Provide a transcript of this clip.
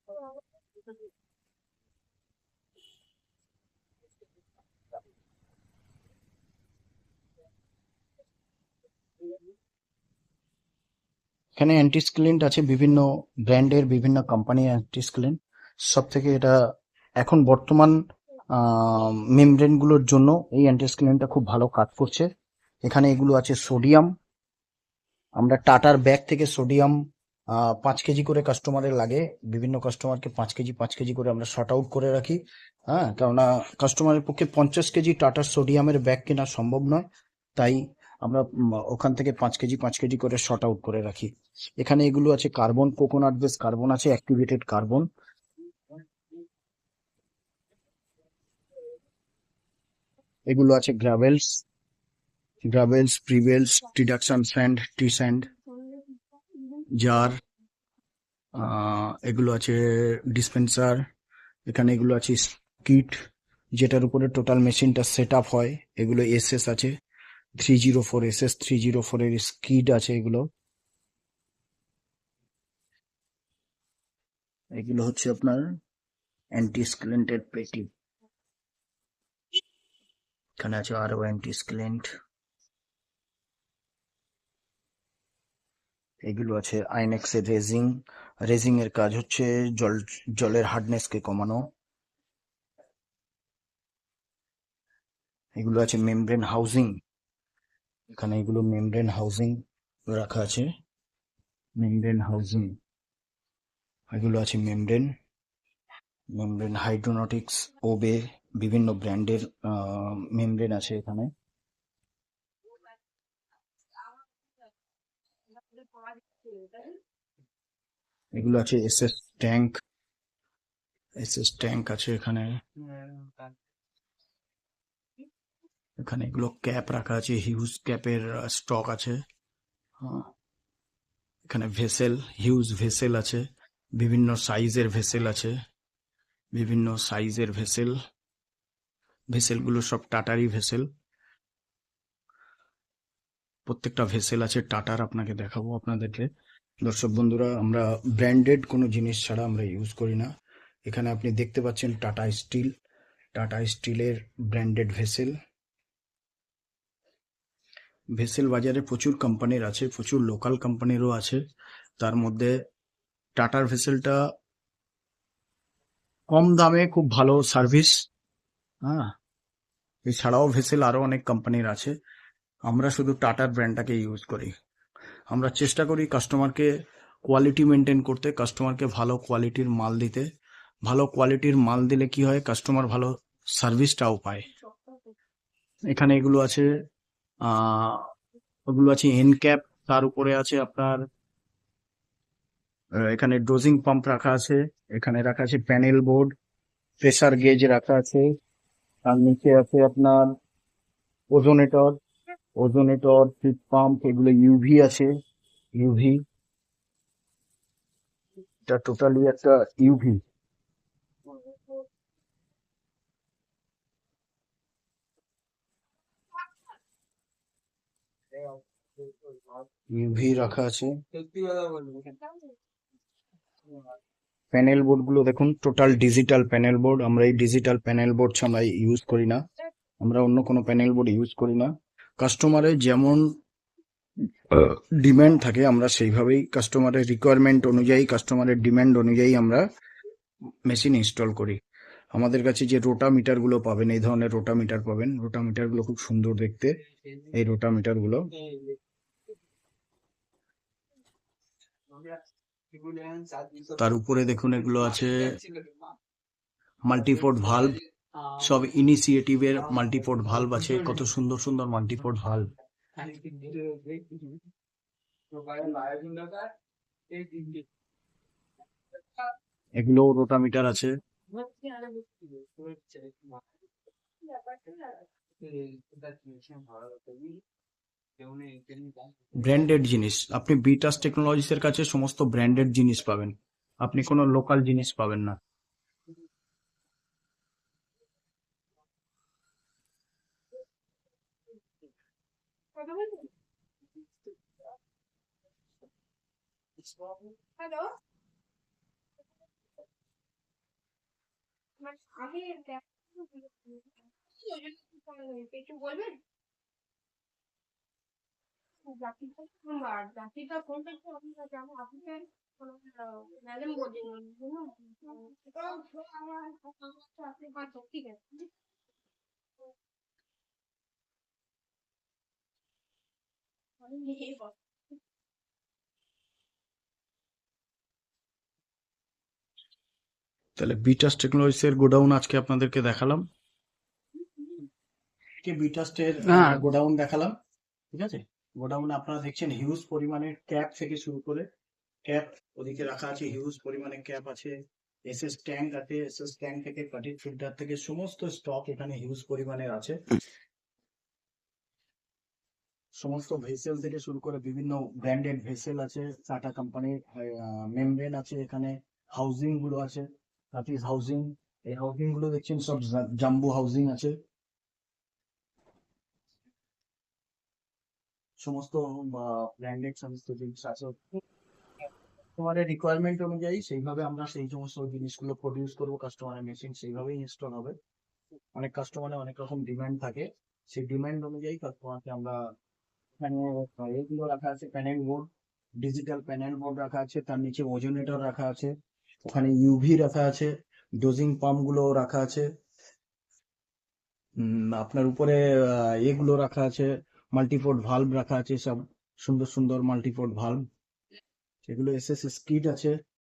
এখানে অ্যান্টিস্কেলেন্ট আছে, বিভিন্ন ব্র্যান্ডের বিভিন্ন কোম্পানির অ্যান্টিস্কেলেন্ট। সব থেকে এটা এখন বর্তমান মেমব্রেন গুলোর জন্য এই অ্যান্টিস্কেলেন্টটা খুব ভালো কাজ করছে। এখানে এগুলো আছে সোডিয়াম। আমরা টাটার ব্যাগ থেকে সোডিয়াম 5 কেজি করে কাস্টমারের লাগে, বিভিন্ন কাস্টমারকে 5 কেজি করে আমরা শর্ট আউট করে রাখি। হ্যাঁ, কেননা কাস্টমারের পক্ষে 50 কেজি টাটার সোডিয়ামের ব্যাগ কেনা সম্ভব নয়, তাই আমরা ওখান থেকে 5 কেজি করে শর্ট আউট করে রাখি। এখানে এগুলো আছে কার্বন, কোকোনাট বেস কার্বন আছে, অ্যাক্টিভেটেড কার্বন। এগুলো আছে গ্রাভেলস, প্রিভেলস, ডিডাকশন স্যান্ড, টি স্যান্ড, জার। এগুলো আছে ডিসপেন্সার। এখানে এগুলো আছে কিট, যেটার উপরে টোটাল মেশিনটা সেট আপ হয়। এগুলো এসএস আছে, 304 এসএস 304 এর স্কিড আছে। এগুলো এগুলো হচ্ছে আপনার অ্যান্টি স্কেলেন্টের পেটি। এখানে আছে আরো অ্যান্টি স্কেলেন্ট। এগুলো আছে আইনেক্স এর রেজিং। রেজিং এর কাজ হচ্ছে জলের হার্ডনেস কে কমানো। এগুলো আছে মেমব্রেন হাউজিং। এখানে এগুলো মেমব্রেন হাউজিং রাখা আছে, মেমব্রেন হাউজিং। এগুলো আছে মেমব্রেন, হাইড্রোনটিক্স, ওবে, বিভিন্ন ব্র্যান্ডের মেমব্রেন আছে এখানে। এগুলো আছে এসএস ট্যাঙ্ক, আছে এখানে। এখানে এগুলো ক্যাপ রাখা আছে, হিউজ ক্যাপের স্টক আছে। হ্যাঁ, এখানে ভেসেল, হিউজ ভেসেল আছে, বিভিন্ন সাইজের ভেসেল আছে, বিভিন্ন সাইজের ভেসেল। ভেসেলগুলো সব টাটারই ভেসেল। প্রত্যেকটা ভেসেল আছে টাটার। আপনাকে দেখাবো আপনাদেরকে। দর্শক বন্ধুরা, আমরা ব্র্যান্ডেড কোনো জিনিস ছাড়া আমরা ইউজ করি না। এখানে আপনি দেখতে পাচ্ছেন টাটা স্টিল, টাটা স্টিলের ব্র্যান্ডেড ভেসেল। ভেসেল বাজারে প্রচুর কোম্পানির আছে, প্রচুর লোকাল কোম্পানিরও আছে। তার মধ্যে টাটার ভেসেলটা কম দামে খুব ভালো সার্ভিস। হ্যাঁ, এছাড়াও ভেসেল আরো অনেক কোম্পানির আছে। আমরা শুধু টাটার ব্র্যান্ডটাকে ইউজ করি। আমরা চেষ্টা করি কাস্টমারকে কোয়ালিটি মেনটেন করতে, কাস্টমারকে ভালো কোয়ালিটির মাল দিতে। ভালো কোয়ালিটির মাল দিলে কি হয়, কাস্টমার ভালো সার্ভিসটাও পায়। এখানে এগুলো আছে, আহ ওগুলো আছে এন ক্যাপ। তার উপরে আছে আপনার এখানে ডোজিং পাম্প রাখা আছে। এখানে রাখা আছে প্যানেল বোর্ড, প্রেসার গেজ রাখা আছে। তার নিচে আছে আপনার ওজোনেটর, ফিট পাম্প। এগুলো ইউভি আছে, ইউভি। এটা টোটালি একটা ইউভি। ইউভি রাখা আছে। প্যানেল বোর্ড গুলো দেখুন, টোটাল ডিজিটাল প্যানেল বোর্ড। আমরা এই ডিজিটাল প্যানেল বোর্ড আমরা ইউজ করি না, আমরা অন্য কোনো প্যানেল বোর্ড ইউজ করি না। কাস্টমারের যেমন ডিমান্ড থাকে, আমরা সেইভাবেই কাস্টমারের রিকোয়ারমেন্ট অনুযায়ী, কাস্টমারের ডিমান্ড অনুযায়ী আমরা মেশিন ইনস্টল করি। আমাদের কাছে যে রোটামিটার গুলো পাবেন, এই ধরনের রোটামিটার পাবেন। রোটামিটার গুলো খুব সুন্দর দেখতে, এই রোটামিটার গুলো। তার উপরে দেখুন এগুলো আছে মাল্টিপোর্ট ভালভ। সব ইনিশিয়েটিভের মাল্টিপোর্ট ভালভ আছে, কত সুন্দর সুন্দর মাল্টিপোর্ট ভালভ। এগুলো রোটামিটার আছে। ব্র্যান্ডেড জিনিস, আপনি বিটাস টেকনোলজিস এর কাছে সমস্ত ব্র্যান্ডেড জিনিস পাবেন, আপনি কোনো লোকাল জিনিস পাবেন না। তাহলে বিটাস টেকনোলজিস এর গোডাউন আজকে আপনাদেরকে দেখালাম, বিটাস্টের হ্যাঁ গোডাউন দেখালাম। ঠিক আছে, গোডাউনে আপনারা দেখছেন হিউজ পরিমাণের ক্যাপ থেকে শুরু করে ক্যাপ ওদিকে রাখা আছে, হিউজ পরিমাণে ক্যাপ আছে, এসএস ট্যাঙ্ক আছে, এসএস ট্যাঙ্ক থেকে কাটিং ফিল্টার থেকে সমস্ত স্টক এখানে হিউজ পরিমাণে আছে। সমস্ত ভেসেল থেকে শুরু করে বিভিন্ন ব্র্যান্ডেড ভেসেল আছে, টাটা কোম্পানির মেমব্রেন আছে, এখানে হাউজিং গুলো আছে, দ্যাট ইজ হাউজিং। এই হাউজিং গুলো দেখছেন সব জাম্বো হাউজিং আছে, সমস্ত ব্র্যান্ডেড সমস্ত জিনিস আছে। কাস্টমারের রিকোয়ারমেন্ট অনুযায়ী সেইভাবে আমরা সেই সমস্ত জিনিসগুলো প্রডিউস করবো, কাস্টমারের মেশিন সেইভাবেই ইনস্টল হবে। অনেক কাস্টমারের অনেক রকম ডিমান্ড থাকে, সেই ডিমান্ড অনুযায়ী কাস্টমারকে আমরা এখানে এগুলো রাখা আছে, panel board, digital panel board রাখা আছে, তার নিচে ওজোনেটর রাখা আছে, ওখানে ইউভি রাখা আছে, ডোজিং পাম্প গুলো রাখা আছে, আপনার উপরে এগুলো রাখা আছে, মাল্টিপোর্ট ভালভ রাখা আছে, সব সুন্দর সুন্দর মাল্টিপোর্ট ভালভ। এগুলো এসএস স্কিড আছে,